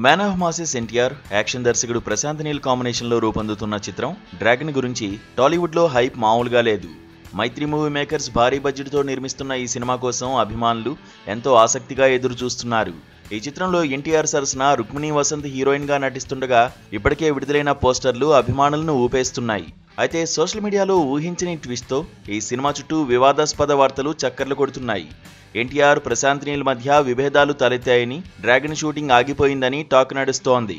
Man of masses NTR action దర్శకుడు ప్రశాంత్ నీల్ కాంబినేషన్లో రూపొందుతున్న చిత్రం డ్రాగన్ గురించి టాలీవుడ్లో హైప్ మామూలుగా లేదు. మైత్రి మూవీ మేకర్స్ భారీ బడ్జెట్తో నిర్మిస్తున్న ఈ సినిమా కోసం అభిమానులు ఎంతో ఆసక్తిగా ఎదురు చూస్తున్నారు. ఈ చిత్రంలో ఎన్టీఆర్ సరసన రుక్మిణి వసంత్ హీరోయిన్గా నటిస్తుండగా ఇప్పటికే విడుదలైన పోస్టర్లు అభిమానులను ఊపేస్తున్నాయి. అయితే సోషల్ మీడియాలో ఊహించని ట్విస్ట్తో ఈ సినిమా చుట్టూ వివాదాస్పద వార్తలు చక్కర్లు కొడుతున్నాయి. ఎన్టీఆర్ ప్రశాంత్ నీల్ మధ్య విభేదాలు తలెత్తాయని, డ్రాగన్ షూటింగ్ ఆగిపోయిందని టాక్ నడుస్తోంది.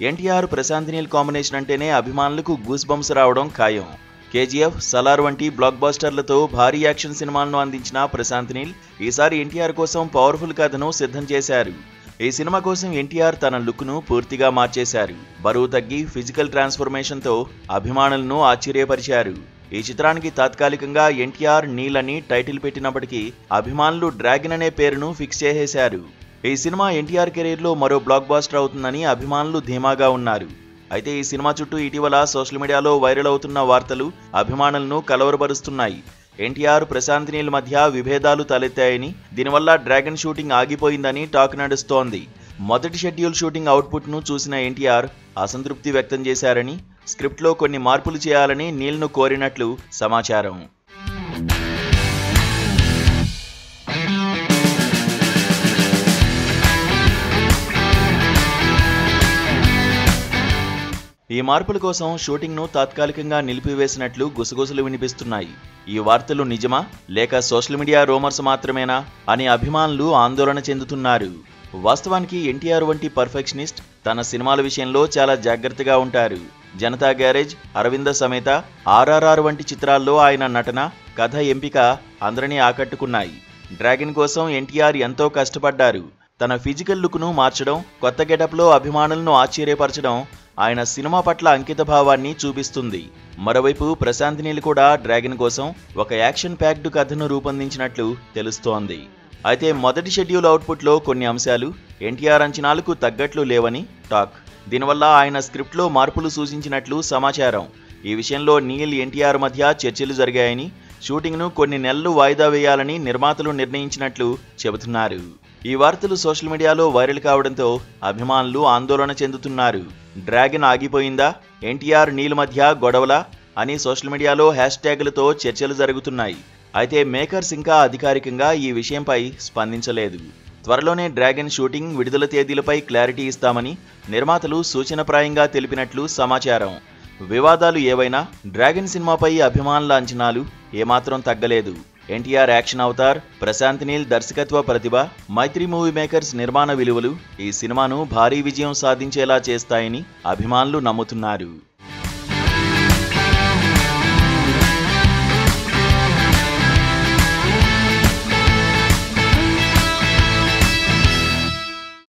ఎన్టీఆర్ ప్రశాంత్ నీల్ కాంబినేషన్ అంటేనే అభిమానులకు గూస్ బంప్స్ రావడం ఖాయం. కేజీఎఫ్, సలార్ వంటి బ్లాక్ బస్టర్లతో భారీ యాక్షన్ సినిమాలను అందించిన ప్రశాంత్ నీల్ ఈసారి ఎన్టీఆర్ కోసం పవర్ఫుల్ కథను సిద్ధం చేశారు. ఈ సినిమా కోసం ఎన్టీఆర్ తన లుక్ను పూర్తిగా మార్చేశారు. బరువు తగ్గి ఫిజికల్ ట్రాన్స్ఫర్మేషన్తో అభిమానులను ఆశ్చర్యపరిచారు. ఈ చిత్రానికి తాత్కాలికంగా ఎన్టీఆర్ నీల్ అని టైటిల్ పెట్టినప్పటికీ అభిమానులు డ్రాగన్ అనే పేరును ఫిక్స్ చేసేశారు. ఈ సినిమా ఎన్టీఆర్ కెరీర్లో మరో బ్లాక్ బాస్టర్ అవుతుందని అభిమానులు ధీమాగా ఉన్నారు. అయితే ఈ సినిమా చుట్టూ ఇటీవల సోషల్ మీడియాలో వైరల్ అవుతున్న వార్తలు అభిమానులను కలవరపరుస్తున్నాయి. ఎన్టీఆర్ ప్రశాంత్ నీల్ మధ్య విభేదాలు తలెత్తాయని, దీనివల్ల డ్రాగన్ షూటింగ్ ఆగిపోయిందని టాక్ నడుస్తోంది. మొదటి షెడ్యూల్ షూటింగ్ అవుట్పుట్ను చూసిన ఎన్టీఆర్ అసంతృప్తి వ్యక్తం చేశారని, స్క్రిప్ట్లో కొన్ని మార్పులు చేయాలని నీల్ను కోరినట్లు సమాచారం. ఈ మార్పుల కోసం షూటింగ్ను తాత్కాలికంగా నిలిపివేసినట్లు గుసగుసలు వినిపిస్తున్నాయి. ఈ వార్తలు నిజమా లేక సోషల్ మీడియా రూమర్స్ మాత్రమేనా అని అభిమానులు ఆందోళన చెందుతున్నారు. వాస్తవానికి ఎన్టీఆర్ వంటి పర్ఫెక్షనిస్ట్ తన సినిమాల విషయంలో చాలా జాగ్రత్తగా ఉంటారు. జనతా గ్యారేజ్, అరవింద సమేత, ఆర్ఆర్ఆర్ వంటి చిత్రాల్లో ఆయన నటన, కథ ఎంపిక అందరినీ ఆకట్టుకున్నాయి. డ్రాగన్ కోసం ఎన్టీఆర్ ఎంతో కష్టపడ్డారు. తన ఫిజికల్ లుక్ను మార్చడం, కొత్త గెటప్లో అభిమానులను ఆశ్చర్యపరచడం ఆయన సినిమా పట్ల అంకిత భావాన్ని చూపిస్తుంది. మరోవైపు ప్రశాంత్ నీల్ కూడా డ్రాగన్ కోసం ఒక యాక్షన్ ప్యాక్డ్ కథను రూపొందించినట్లు తెలుస్తోంది. అయితే మొదటి షెడ్యూల్ అవుట్పుట్లో కొన్ని అంశాలు ఎన్టీఆర్ అంచనాలకు తగ్గట్లు లేవని టాక్. దీనివల్ల ఆయన స్క్రిప్ట్లో మార్పులు సూచించినట్లు సమాచారం. ఈ విషయంలో నీల్, ఎన్టీఆర్ మధ్య చర్చలు జరిగాయని, షూటింగ్ను కొన్ని నెలలు వాయిదా వేయాలని నిర్మాతలు నిర్ణయించినట్లు చెబుతున్నారు. ఈ వార్తలు సోషల్ మీడియాలో వైరల్ కావడంతో అభిమానులు ఆందోళన చెందుతున్నారు. డ్రాగన్ ఆగిపోయిందా, ఎన్టీఆర్ నీల్ మధ్య గొడవలా అని సోషల్ మీడియాలో హ్యాష్ ట్యాగులతో చర్చలు జరుగుతున్నాయి. అయితే మేకర్స్ ఇంకా అధికారికంగా ఈ విషయంపై స్పందించలేదు. త్వరలోనే డ్రాగన్ షూటింగ్, విడుదల తేదీలపై క్లారిటీ ఇస్తామని నిర్మాతలు సూచనప్రాయంగా తెలిపినట్లు సమాచారం. వివాదాలు ఏవైనా డ్రాగన్ సినిమాపై అభిమానుల అంచనాలు ఏమాత్రం తగ్గలేదు. ఎన్టీఆర్ యాక్షన్ అవతార్, ప్రశాంత్ నీల్ దర్శకత్వ ప్రతిభ, మైత్రి మూవీ మేకర్స్ నిర్మాణ విలువలు ఈ సినిమాను భారీ విజయం సాధించేలా చేస్తాయని అభిమానులు నమ్ముతున్నారు.